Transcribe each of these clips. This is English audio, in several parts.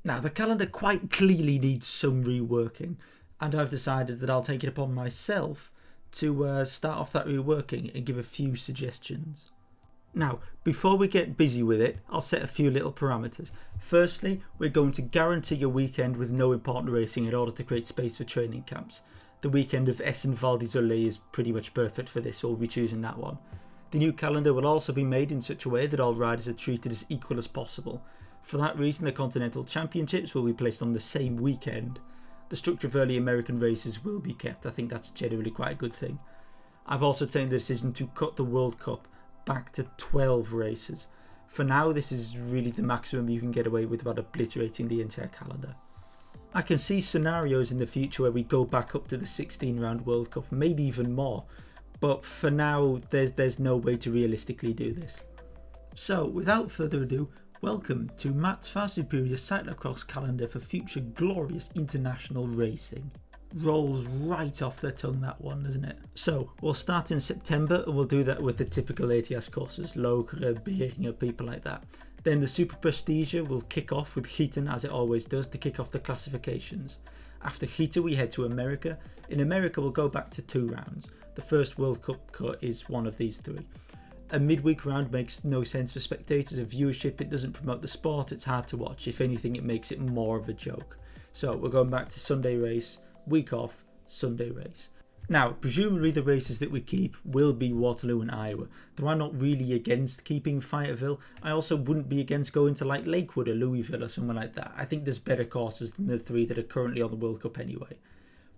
Now, the calendar quite clearly needs some reworking, and I've decided that I'll take it upon myself to start off that reworking and give a few suggestions. Now, before we get busy with it, I'll set a few little parameters. Firstly, we're going to guarantee a weekend with no important racing in order to create space for training camps. The weekend of Essen Val d'Isole is pretty much perfect for this, so we'll be choosing that one. The new calendar will also be made in such a way that all riders are treated as equal as possible. For that reason, the Continental Championships will be placed on the same weekend. The structure of early American races will be kept. I think that's generally quite a good thing. I've also taken the decision to cut the World Cup back to 12 races. For now, this is really the maximum you can get away with without obliterating the entire calendar. I can see scenarios in the future where we go back up to the 16 round World Cup, maybe even more, but for now there's no way to realistically do this. So without further ado, welcome to Matt's far superior cyclocross calendar for future glorious international racing. Rolls right off the tongue, that one, doesn't it? So we'll start in September, and we'll do that with the typical ATS courses, Lokeren, Beringen, people like that. Then the Super Prestige will kick off with Gieten, as it always does, to kick off the classifications. After Gieten we head to America. In America we'll go back to 2 rounds. The first World Cup cut is one of these 3. A midweek round makes no sense for spectators of viewership. It doesn't promote the sport, it's hard to watch. If anything, it makes it more of a joke. So we're going back to Sunday race, week off, Sunday race. Now, presumably the races that we keep will be Waterloo and Iowa. Though I'm not really against keeping Fayetteville, I also wouldn't be against going to like Lakewood or Louisville or somewhere like that. I think there's better courses than the 3 that are currently on the World Cup anyway.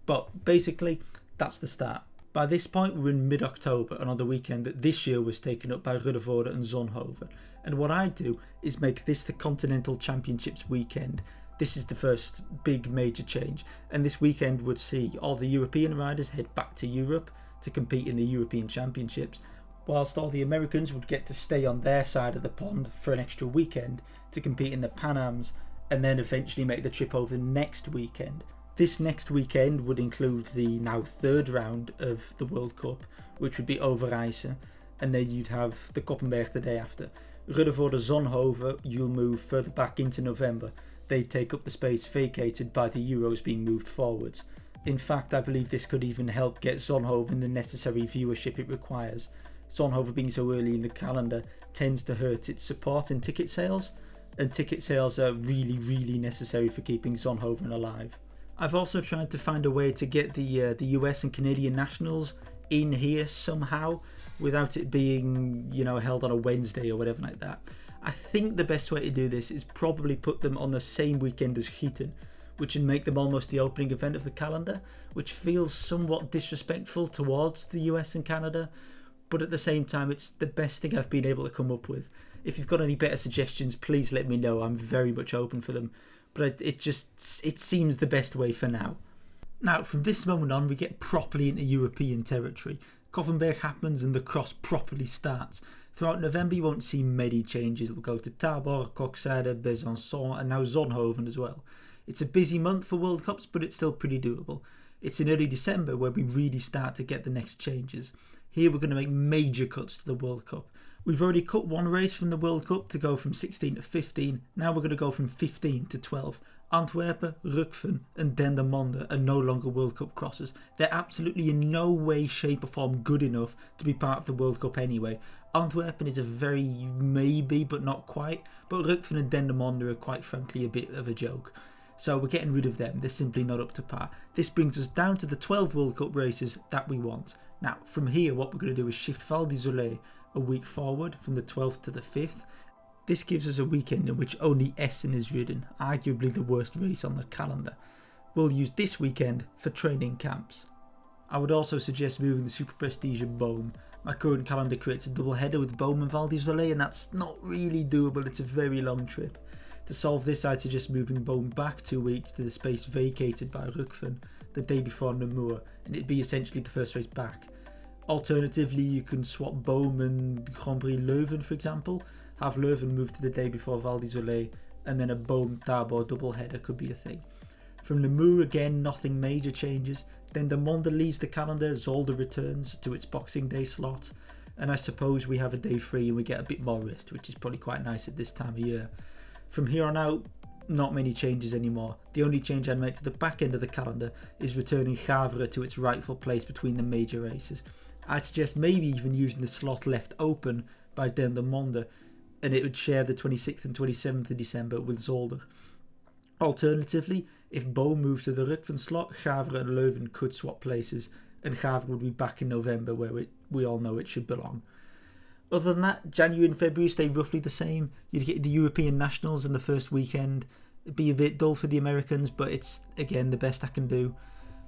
But basically, that's the start. By this point we're in mid-October, and on the weekend that this year was taken up by Ruddervoorde and Zonhoven. And what I do is make this the Continental Championships weekend. This is the first big major change, and this weekend would see all the European riders head back to Europe to compete in the European Championships, whilst all the Americans would get to stay on their side of the pond for an extra weekend to compete in the Pan Ams, and then eventually make the trip over next weekend. This next weekend would include the now 3rd round of the World Cup, which would be Overijse, and then you'd have the Koppenberg the day after. Ruddervoorde Zonhoven, you'll move further back into November. They take up the space vacated by the Euros being moved forwards. In fact, I believe this could even help get Zonhoven the necessary viewership it requires. Zonhoven being so early in the calendar tends to hurt its support in ticket sales, and ticket sales are really necessary for keeping Zonhoven alive. I've also tried to find a way to get the US and Canadian nationals in here somehow without it being, held on a Wednesday or whatever like that. I think the best way to do this is probably put them on the same weekend as Gieten, which would make them almost the opening event of the calendar, which feels somewhat disrespectful towards the US and Canada, but at the same time it's the best thing I've been able to come up with. If you've got any better suggestions, please let me know. I'm very much open for them, but it seems the best way for now. Now, from this moment on, we get properly into European territory. Koppenberg happens and the cross properly starts. Throughout November you won't see many changes. We'll go to Tabor, Kokzijde, Besançon and now Zonhoven as well. It's a busy month for World Cups, but it's still pretty doable. It's in early December where we really start to get the next changes. Here we're going to make major cuts to the World Cup. We've already cut 1 race from the World Cup to go from 16 to 15. Now we're going to go from 15 to 12. Antwerpen, Rukven and Dendermonde are no longer World Cup crosses. They're absolutely in no way, shape or form good enough to be part of the World Cup anyway. Antwerpen is a very maybe but not quite, but Rukven and Dendermonde are quite frankly a bit of a joke. So we're getting rid of them. They're simply not up to par. This brings us down to the 12 World Cup races that we want. Now from here what we're going to do is shift Val d'Isole a week forward from the 12th to the 5th. This gives us a weekend in which only Essen is ridden, arguably the worst race on the calendar. We'll use this weekend for training camps. I would also suggest moving the Super Prestige and Boom. My current calendar creates a double header with Boom and Val d'Isole, and that's not really doable. It's a very long trip. To solve this, I'd suggest moving Boom back 2 weeks to the space vacated by Rukven the day before Namur, and it'd be essentially the first race back. Alternatively, you can swap Boom and Grand Prix Leuven, for example. Have Leuven move to the day before Val d'Isole, and then a Boom Tabor double header could be a thing. From Namur again, nothing major changes. Then Dendermonde leaves the calendar, Zolder returns to its Boxing Day slot, and I suppose we have a day free and we get a bit more rest, which is probably quite nice at this time of year. From here on out, not many changes anymore. The only change I'd make to the back end of the calendar is returning Havre to its rightful place between the major races. I'd suggest maybe even using the slot left open by Dendermonde, and it would share the 26th and 27th of December with Zolder. Alternatively, if Bo moves to the Rutphen slot, Havre and Leuven could swap places, and Havre would be back in November where we all know it should belong. Other than that, January and February stay roughly the same. You'd get the European Nationals in the first weekend. It'd be a bit dull for the Americans, but it's, again, the best I can do.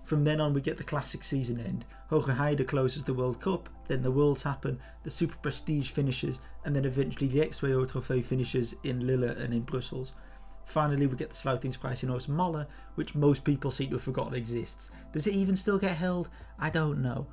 From then on, we get the classic season end. Hoge Heide closes the World Cup, then the Worlds happen, the Super Prestige finishes, and then eventually the X2O Trofee finishes in Lille and in Brussels. Finally, we get the Sluitingsprijs in Oostmalle, which most people seem to have forgotten exists. Does it even still get held? I don't know.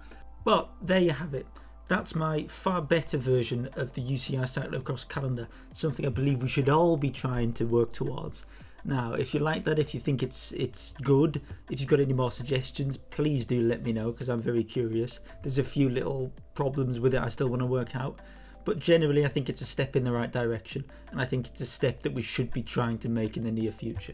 But there you have it. That's my far better version of the UCI Cyclocross calendar, something I believe we should all be trying to work towards. Now, if you like that, if you think it's good, if you've got any more suggestions, please do let me know, because I'm very curious. There's a few little problems with it I still want to work out, but generally I think it's a step in the right direction, and I think it's a step that we should be trying to make in the near future.